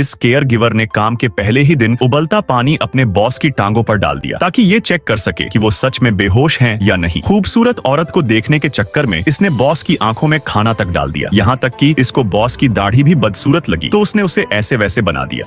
इस care giver ने काम के पहले ही दिन उबलता पानी अपने बॉस की टांगों पर डाल दिया ताकि ये चेक कर सके कि वो सच में बेहोश हैं या नहीं। खूबसूरत औरत को देखने के चक्कर में इसने बॉस की आंखों में खाना तक डाल दिया, यहाँ तक कि इसको बॉस की दाढ़ी भी बदसूरत लगी तो उसने उसे ऐसे वैसे बना दिया।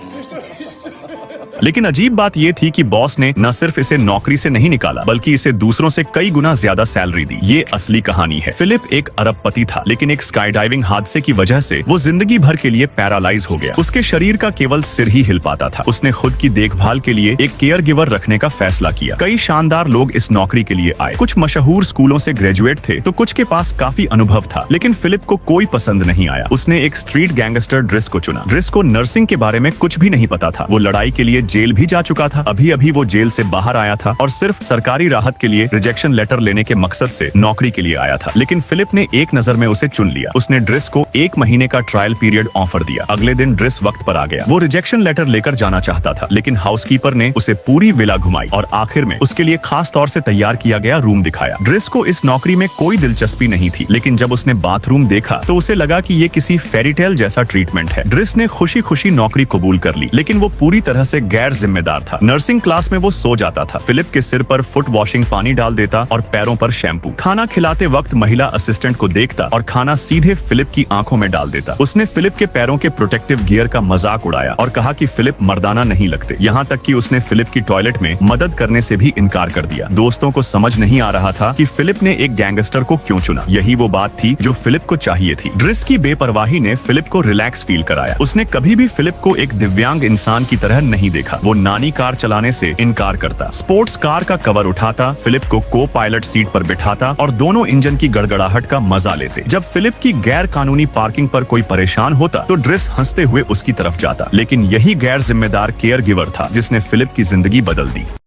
लेकिन अजीब बात यह थी कि बॉस ने न सिर्फ इसे नौकरी से नहीं निकाला बल्कि इसे दूसरों से कई गुना ज्यादा सैलरी दी। ये असली कहानी है। फिलिप एक अरबपति था, लेकिन एक स्काई डाइविंग हादसे की वजह से वो जिंदगी भर के लिए पैरालाइज हो गया। उसके शरीर का केवल सिर ही हिल पाता था। उसने खुद की देखभाल के लिए एक केयर गिवर रखने का फैसला किया। कई शानदार लोग इस नौकरी के लिए आए। कुछ मशहूर स्कूलों से ग्रेजुएट थे तो कुछ के पास काफी अनुभव था, लेकिन फिलिप को कोई पसंद नहीं आया। उसने एक स्ट्रीट गैंगस्टर ड्रिस को चुना। ड्रिस को नर्सिंग के बारे में कुछ भी नहीं पता था। वो लड़ाई के लिए जेल भी जा चुका था। अभी अभी वो जेल से बाहर आया था और सिर्फ सरकारी राहत के लिए रिजेक्शन लेटर लेने के मकसद से नौकरी के लिए आया था। लेकिन फिलिप ने एक नजर में उसे चुन लिया। उसने ड्रिस को 1 महीने का ट्रायल पीरियड ऑफर दिया। अगले दिन ड्रिस वक्त पर आ गया। वो रिजेक्शन लेटर लेकर जाना चाहता था, लेकिन हाउसकीपर ने उसे पूरी विला घुमाई और आखिर में उसके लिए खास तौर से तैयार किया गया रूम दिखाया। ड्रिस को इस नौकरी में कोई दिलचस्पी नहीं थी, लेकिन जब उसने बाथरूम देखा तो उसे लगा कि ये किसी फेरीटेल जैसा ट्रीटमेंट है। ड्रिस ने खुशी खुशी नौकरी कबूल कर ली, लेकिन वो पूरी तरह से गैर जिम्मेदार था। नर्सिंग क्लास में वो सो जाता था। फिलिप के सिर पर फुट वॉशिंग पानी डाल देता और पैरों पर शैम्पू। खाना खिलाते वक्त महिला असिस्टेंट को देखता और खाना सीधे फिलिप की आंखों में डाल देता। उसने फिलिप के पैरों के प्रोटेक्टिव गियर का मजाक उड़ाया और कहा कि फिलिप मर्दाना नहीं लगते। यहाँ तक कि उसने फिलिप की टॉयलेट में मदद करने से भी इनकार कर दिया। दोस्तों को समझ नहीं आ रहा था कि फिलिप ने एक गैंगस्टर को क्यों चुना। यही वो बात थी जो फिलिप को चाहिए थी। ड्रिस की बेपरवाही ने फिलिप को रिलैक्स फील कराया। उसने कभी भी फिलिप को एक दिव्यांग इंसान की तरह नहीं देखा। वो नानी कार चलाने से इनकार करता, स्पोर्ट्स कार का कवर उठाता, फिलिप को को पायलट सीट पर बिठाता और दोनों इंजन की गड़गड़ाहट का मजा लेते। जब फिलिप की गैर कानूनी पार्किंग पर कोई परेशान होता तो ड्रिस हंसते हुए उसकी तरफ जाता। लेकिन यही गैर जिम्मेदार केयर गिवर था जिसने फिलिप की जिंदगी बदल दी।